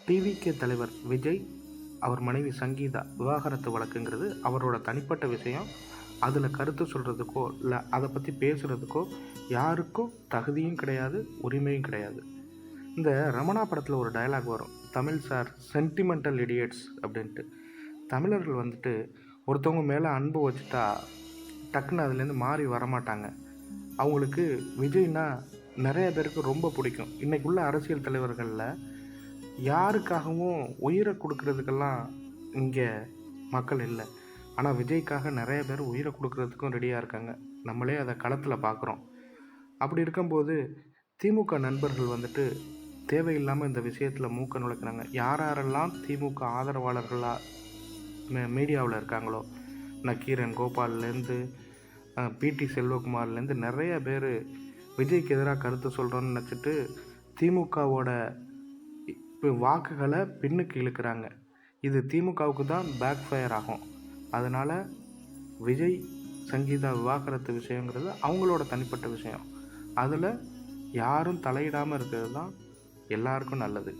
TVK தலைவர் விஜய், அவர் மனைவி சங்கீதா விவாகரத்து வழக்குங்கிறது அவரோட தனிப்பட்ட விஷயம். அதில் கருத்து சொல்கிறதுக்கோ இல்லை அதை பற்றி பேசுகிறதுக்கோ யாருக்கும் தகுதியும் கிடையாது, உரிமையும் கிடையாது. இந்த ரமணா படத்தில் ஒரு டயலாக் வரும், தமிழ் சார் சென்டிமெண்டல் இடியட்ஸ் அப்படின்ட்டு. தமிழர்கள் வந்துட்டு ஒருத்தவங்க மேலே அன்பு வச்சுட்டா டக்குன்னு அதுலேருந்து மாறி வரமாட்டாங்க. அவங்களுக்கு விஜய்னா நிறைய பேருக்கு ரொம்ப பிடிக்கும். இன்றைக்குள்ள அரசியல் தலைவர்களில் யாருக்காகவும் உயிரை கொடுக்கறதுக்கெல்லாம் இங்கே மக்கள் இல்லை. ஆனால் விஜய்க்காக நிறைய பேர் உயிரை கொடுக்கறதுக்கும் ரெடியாக இருக்காங்க. நம்மளே அதை களத்தில் பார்க்குறோம். அப்படி இருக்கும்போது திமுக நண்பர்கள் வந்துட்டு தேவையில்லாமல் இந்த விஷயத்தில் மூக்க நுழைக்கிறாங்க. யாரெல்லாம் திமுக ஆதரவாளர்களாக மீடியாவில் இருக்காங்களோ, நக்கீரன் கோபால்லேருந்து பிடி செல்வகுமார்லேருந்து நிறைய பேர் விஜய்க்கு எதிராக கருத்து சொல்கிறோன்னு நினச்சிட்டு திமுகவோட வாக்குகளை பின்னுக்கு இழுக்கிறாங்க. இது திமுகவுக்கு தான் பேக் ஃபயர் ஆகும். அதனால் விஜய் சங்கீதா விவாகரத்து விஷயங்கிறது அவங்களோட தனிப்பட்ட விஷயம். அதில் யாரும் தலையிடாமல் இருக்கிறது தான் எல்லாருக்கும் நல்லது.